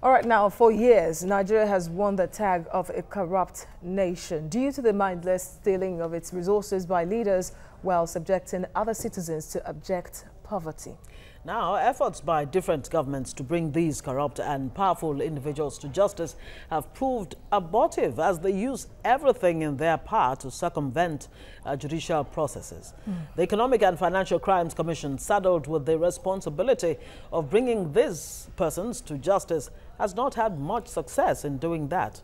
All right, now, for years, Nigeria has won the tag of a corrupt nation due to the mindless stealing of its resources by leaders while subjecting other citizens to abject poverty. Now, efforts by different governments to bring these corrupt and powerful individuals to justice have proved abortive as they use everything in their power to circumvent judicial processes. The Economic and Financial Crimes Commission, saddled with the responsibility of bringing these persons to justice, has not had much success in doing that.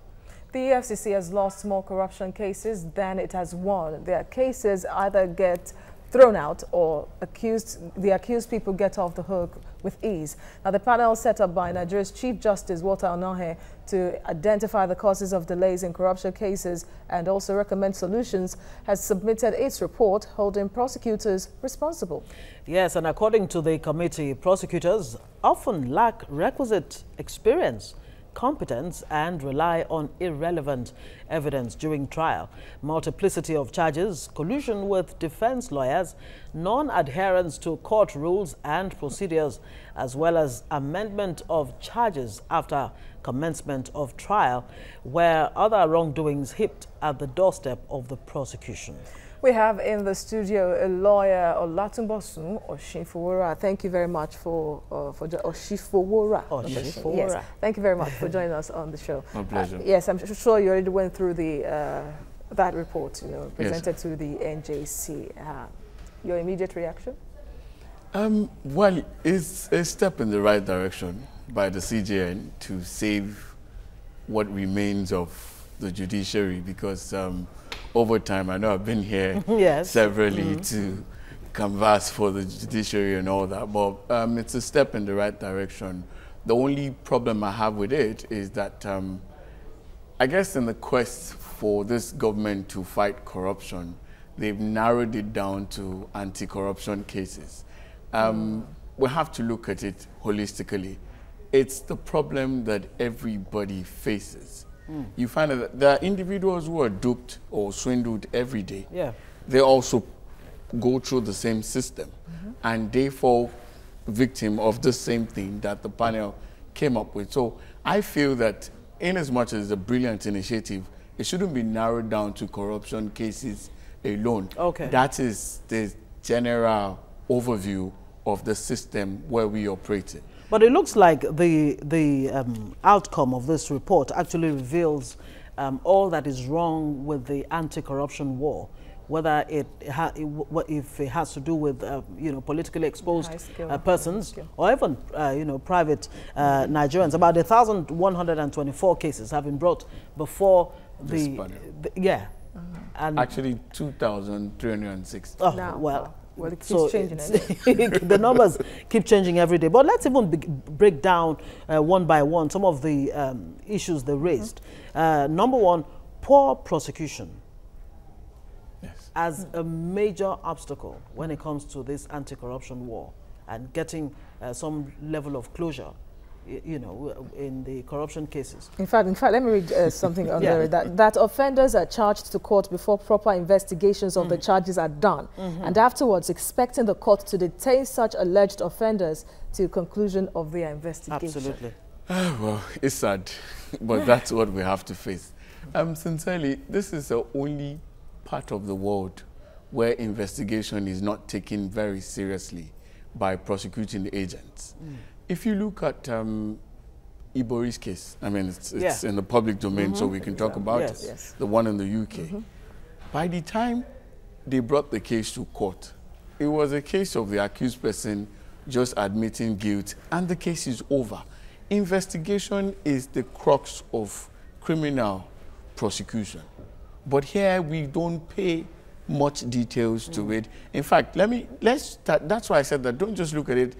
The EFCC has lost more corruption cases than it has won. Their cases either get thrown out or the accused people get off the hook with ease. Now, the panel set up by Nigeria's Chief Justice Walter Onohe to identify the causes of delays in corruption cases and also recommend solutions has submitted its report holding prosecutors responsible. Yes, and according to the committee, prosecutors often lack requisite experience, competence, and rely on irrelevant evidence during trial. Multiplicity of charges, collusion with defense lawyers, non-adherence to court rules and procedures, as well as amendment of charges after commencement of trial, where other wrongdoings heaped at the doorstep of the prosecution. We have in the studio a lawyer, Olatunbosun Oshifowora. Thank you very much for Oshifowora. Oshifowora. Yes. Thank you very much for joining us on the show. My pleasure. Yes, I'm sure you already went through the that report, presented yes, to the NJC. Your immediate reaction? Well, it's a step in the right direction by the CJN to save what remains of the judiciary, because over time, I know I've been here yes, severally to canvass for the judiciary and all that, but it's a step in the right direction. The only problem I have with it is that I guess in the quest for this government to fight corruption, they've narrowed it down to anti-corruption cases. We have to look at it holistically. It's the problem that everybody faces. You find that there are individuals who are duped or swindled every day. Yeah. They also go through the same system, and they fall victim of the same thing that the panel came up with. So I feel that in as much as it's a brilliant initiative, it shouldn't be narrowed down to corruption cases alone. Okay. That is the general overview of the system where we operate in. But it looks like the outcome of this report actually reveals all that is wrong with the anti-corruption war, whether if it has to do with politically exposed persons or even private Nigerians. About 1,124 cases have been brought before and actually 2,306. Oh, now, well. Well, it keeps changing. The numbers keep changing every day. But let's even break down one by one some of the issues they raised. Number one, poor prosecution as a major obstacle when it comes to this anti-corruption war and getting some level of closure, in the corruption cases. In fact, let me read something on there. That offenders are charged to court before proper investigations of the charges are done, and afterwards expecting the court to detain such alleged offenders to conclusion of their investigation. Absolutely. Well, it's sad, but that's what we have to face. Sincerely, this is the only part of the world where investigation is not taken very seriously by prosecuting agents. If you look at Ibori's case, I mean, it's in the public domain, so we can talk about it. Yes. The one in the UK. By the time they brought the case to court, it was a case of the accused person just admitting guilt, and the case is over. Investigation is the crux of criminal prosecution. But here we don't pay much details to it. In fact, let's start. That's why I said that don't just look at it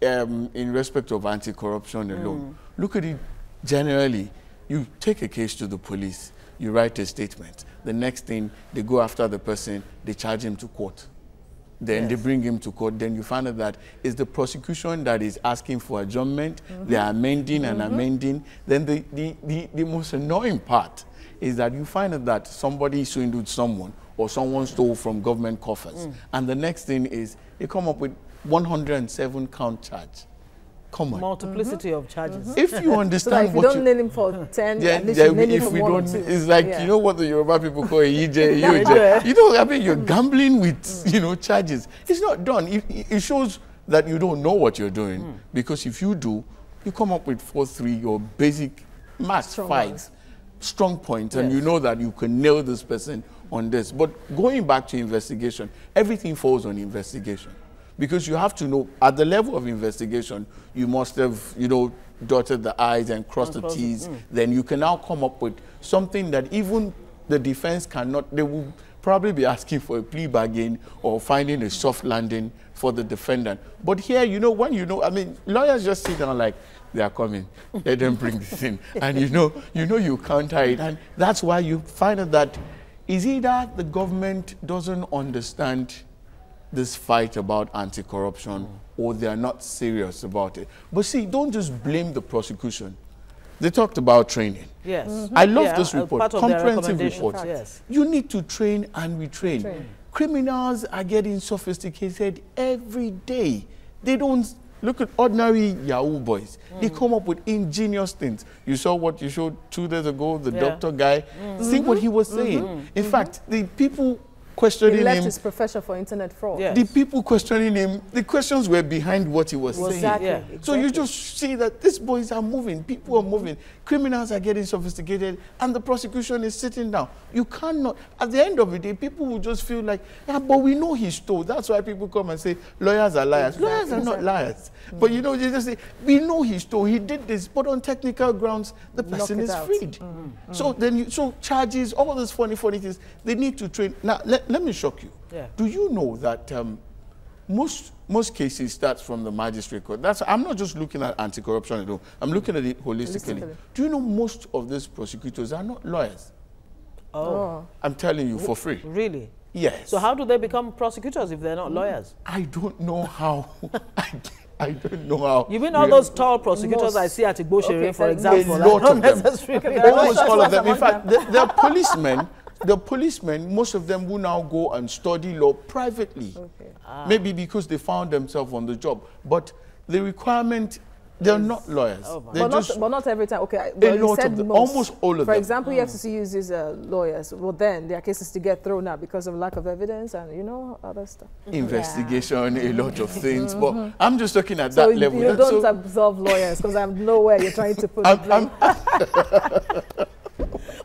in respect of anti-corruption alone. Look at it generally. You take a case to the police, you write a statement. The next thing, they go after the person, they charge him to court. Then they bring him to court. Then you find out that it's the prosecution that is asking for adjournment. They are amending and amending. Then the most annoying part is that you find out that somebody swindled someone or someone stole from government coffers. And the next thing is they come up with 107 count charge. Come on. Multiplicity of charges. If you So understand that if you what don't nail him for 10, yeah, at least you nail him if for we 1 or don't, 2. it's like, Yeah. you know what the Yoruba people call EJ, UJ. You know, I mean, you're gambling with, you know, charges. It's not done. It shows that you don't know what you're doing. Because if you do, you come up with 4-3 or basic maths Strong 5 ones. strong points, and Yes. you know that you can nail this person on this. But going back to investigation, everything falls on investigation. Because you have to know, at the level of investigation, you must have, you know, dotted the I's and crossed the T's. Then you can now come up with something that even the defense cannot, they will probably be asking for a plea bargain or finding a soft landing for the defendant. But here, you know, when you know, I mean, lawyers just sit down like, they are coming, let them bring this in. And you counter it. And that's why you find out that is either the government doesn't understand this fight about anti-corruption or they are not serious about it. But see, don't just blame the prosecution. They talked about training. Yes. I love this report, part of their comprehensive recommendation. report. Yes. You need to train and retrain. Criminals are getting sophisticated every day. They don't look at ordinary Yahoo boys. They come up with ingenious things. You saw what you showed 2 days ago, the doctor guy. See what he was saying. In fact, the people questioning He left him, his profession for internet fraud. Yeah. the people questioning him, the questions were behind what he was saying. Exactly. Yeah. So you just see that these boys are moving, people are moving, criminals are getting sophisticated, and the prosecution is sitting down. You cannot, at the end of the day, people will just feel like, yeah, but we know he stole. That's why people come and say, lawyers are liars. Lawyers are not liars. But you know, they just say, we know he stole, he did this, but on technical grounds, the person is freed. So then, so charges, all those funny things, they need to train. Now, let me shock you. Yeah. Do you know that most cases start from the magistrate court? I'm not just looking at anti-corruption at all. I'm looking at it holistically. Do you know most of these prosecutors are not lawyers? Oh. I'm telling you for free. Really? Yes. So how do they become prosecutors if they're not lawyers? I don't know how. I don't know how. You mean all those tall prosecutors I see at Igboshere, for example? A lot of them. necessarily- Almost all of them. In fact, the policemen, most of them will now go and study law privately. Maybe because they found themselves on the job. But the requirement, they're not lawyers. But not every time. Okay, A well, you lot said of them, most. almost all of For them. example, EFCC uses lawyers. Well, then there are cases to get thrown out because of lack of evidence and, you know, other stuff. Investigation, a lot of things. But I'm just looking at So that level. you don't absolve lawyers because I know where you're trying to put the blame.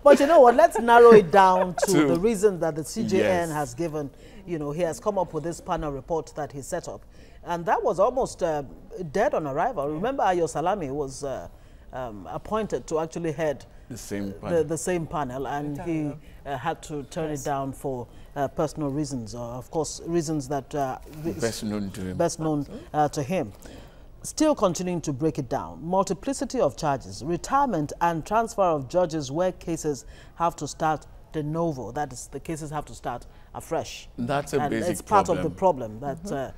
But you know what, let's narrow it down to the reason that the CJN has given. You know, he has come up with this panel report that he set up. And that was almost dead on arrival. Remember, Ayo Salami was appointed to actually head the same panel. The same panel, and he had to turn it down for personal reasons, or of course, reasons that best known to him. Best known to him. Still continuing to break it down, multiplicity of charges, retirement and transfer of judges where cases have to start de novo. That is, the cases have to start afresh. That's a basic problem. It's part of the problem. That,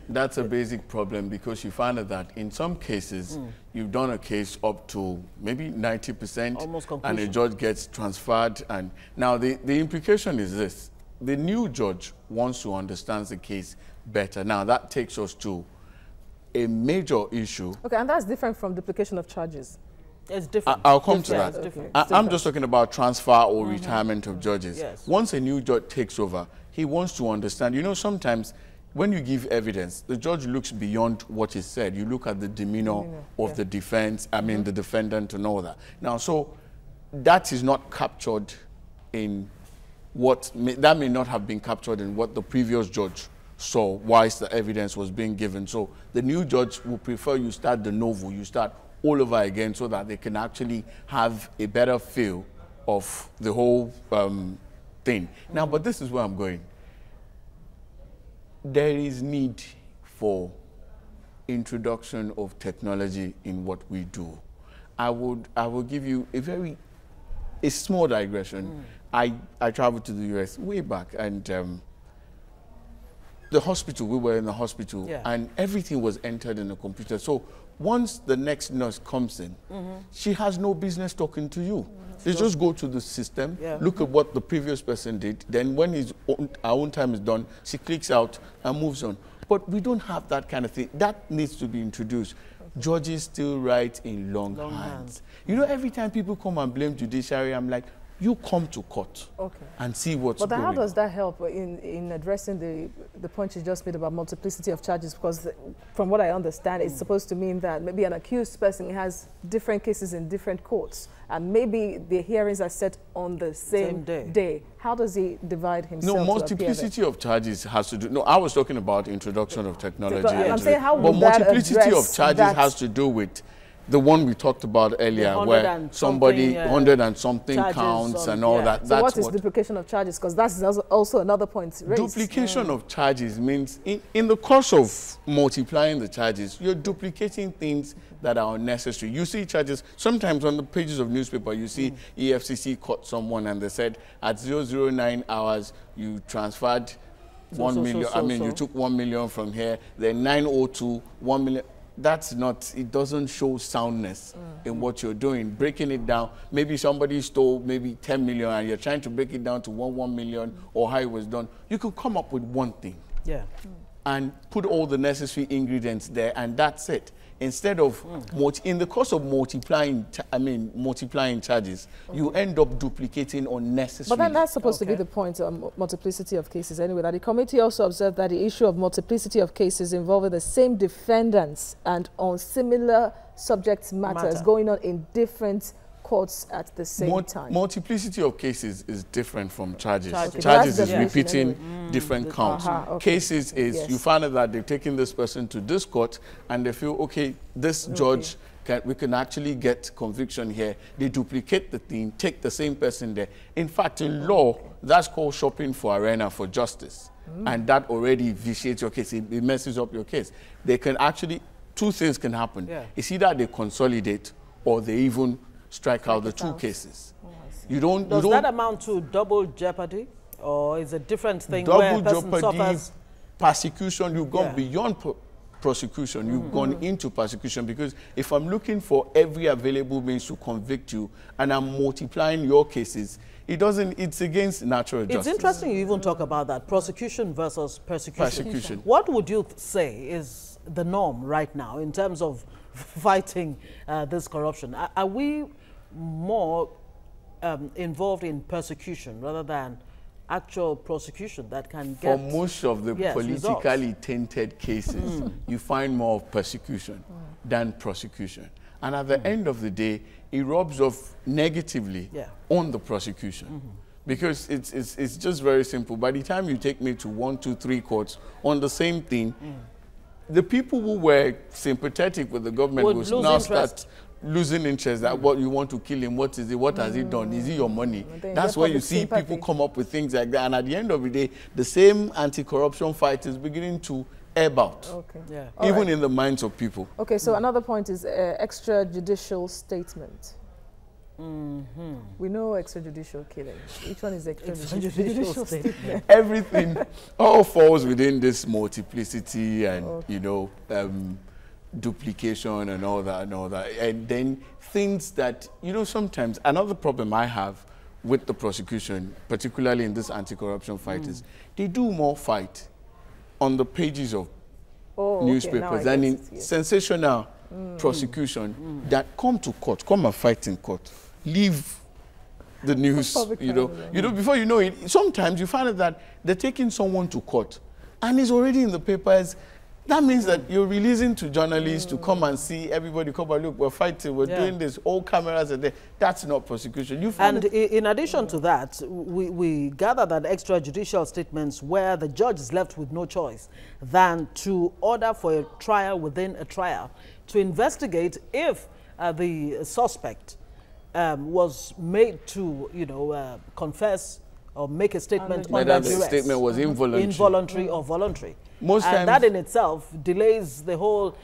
that's a basic problem because you find out that in some cases, you've done a case up to maybe 90%, almost and a judge gets transferred. And now the implication is this. The new judge wants to understand the case better. Now that takes us to a major issue. Okay, and that's different from duplication of charges. It's different. I'll come to that. Okay. I'm just talking about transfer or retirement of judges. Yes. Once a new judge takes over, he wants to understand. You know, sometimes when you give evidence, the judge looks beyond what is said. You look at the demeanor of the defense, the defendant and all that. Now, so that is not captured in that may not have been captured in what the previous judge saw whilst the evidence was being given. So the new judge will prefer you start de novo, you start all over again so that they can actually have a better feel of the whole thing. Now, but this is where I'm going. There is need for introduction of technology in what we do. I will give you a small digression. I traveled to the US way back, and the hospital, we were in the hospital, and everything was entered in the computer. So once the next nurse comes in, she has no business talking to you. They just go to the system, look at what the previous person did, then when our own time is done, she clicks out and moves on. But we don't have that kind of thing. That needs to be introduced. judges still write in long hands. You know, every time people come and blame judiciary, I'm like, you come to court and see what's going on. But how does that help in addressing the point you just made about multiplicity of charges? Because from what I understand, it's supposed to mean that maybe an accused person has different cases in different courts, and maybe the hearings are set on the same day. How does he divide himself? No, multiplicity of charges has to do... No, I was talking about introduction of technology. I'm saying how but would that multiplicity of charges has to do with the one we talked about earlier, where somebody 100 and something counts and all that. So what is duplication of charges? Because that's also another point raised. Duplication of charges means in the course of multiplying the charges, you're duplicating things that are unnecessary. You see charges, sometimes on the pages of newspaper, you see EFCC caught someone and they said at 009 hours, you transferred 1 million, you took 1 million from here, then 902, 1 million. That's not, it doesn't show soundness in what you're doing. Breaking it down, maybe somebody stole maybe 10 million and you're trying to break it down to 1 million or how it was done. You could come up with one thing and put all the necessary ingredients there, and that's it. Instead of, in the course of multiplying charges, you end up duplicating unnecessary. But then that's supposed to be the point of multiplicity of cases anyway. That the committee also observed that the issue of multiplicity of cases involving the same defendants and on similar subject matters going on in different courts at the same time. Multiplicity of cases is different from charges. Charges is repeating different counts. Cases is you find out that they've taken this person to this court and they feel, okay, this judge, we can actually get conviction here. They duplicate the thing, take the same person there. In fact, in law, that's called shopping for arena for justice. And that already vitiates your case. It messes up your case. They can actually, two things can happen. It's either they consolidate or they even strike out the two cases. Does that amount to double jeopardy, or is it a different thing? Double jeopardy, persecution. You've gone beyond prosecution. You've gone into persecution, because if I'm looking for every available means to convict you and I'm multiplying your cases, it's against natural justice. It's interesting you even talk about that, prosecution versus persecution. What would you say is the norm right now in terms of fighting this corruption? Are we more involved in persecution rather than actual prosecution that can get... For most of the politically tainted cases, you find more of persecution than prosecution. And at the end of the day, it rubs off negatively on the prosecution. Because it's just very simple. By the time you take me to 1, 2, 3 courts on the same thing, the people who were sympathetic with the government will now start losing interest. That what you want to kill him, what is it, what has he done, is it your money? That's where you see people come up with things like that. And at the end of the day, the same anti-corruption fight is beginning to ebb out, even in the minds of people. Okay, so another point is extrajudicial statement. We know extrajudicial killing. Which one is extrajudicial statement? Everything all falls within this multiplicity and, you know, duplication and all that. And then things that, you know, sometimes another problem I have with the prosecution, particularly in this anti-corruption fight, is they do more fight on the pages of newspapers than in sensational prosecution that come to court, come and fight in court, leave the news, you know, before you know it, sometimes you find out that they're taking someone to court and it's already in the papers. That means that you're releasing to journalists to come and see everybody come and look, we're fighting, we're doing this, all cameras are there. That's not prosecution. You find in addition to that, we gather that extrajudicial statements where the judge is left with no choice than to order for a trial within a trial to investigate if the suspect was made to, you know, confess or make a statement whether the statement was involuntary or voluntary. Most times, that in itself delays the whole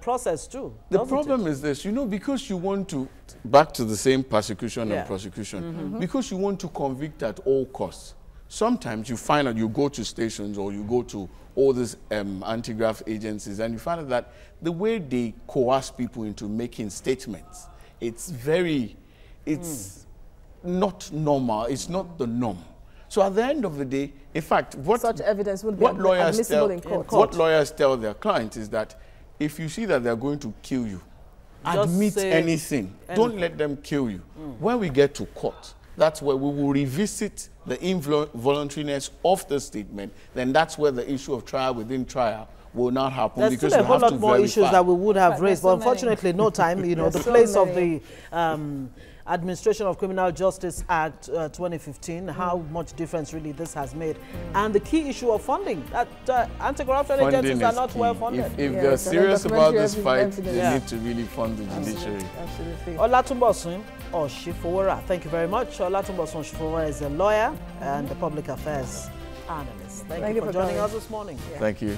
process too. The problem is this, you know, because you want to, back to the same persecution and prosecution, because you want to convict at all costs, sometimes you find out, you go to stations or you go to all these anti-graft agencies and you find out that the way they coerce people into making statements, it's very, it's not normal, it's not the norm. So at the end of the day, in fact, what such evidence would be admissible in court. What lawyers tell their clients is that if you see that they're going to kill you, Just admit say anything. Don't let them kill you. When we get to court, that's where we will revisit the involuntariness of the statement. Then that's where the issue of trial within trial will not happen. There's because still a whole lot more verify. issues that we would have raised, but so unfortunately, no time. You know, the There's so place of many. the Administration of Criminal Justice Act 2015, how much difference really this has made, and the key issue of funding. That anti-corruption agencies are not key. well funded. If Yes, they're and serious about this fight, evidence. they need to really fund the judiciary. Absolutely. Olatunbosun Oshifowora, thank you very much. Olatunbosun Oshifowora is a lawyer and a public affairs analyst. Thank you for joining us this morning. Thank you.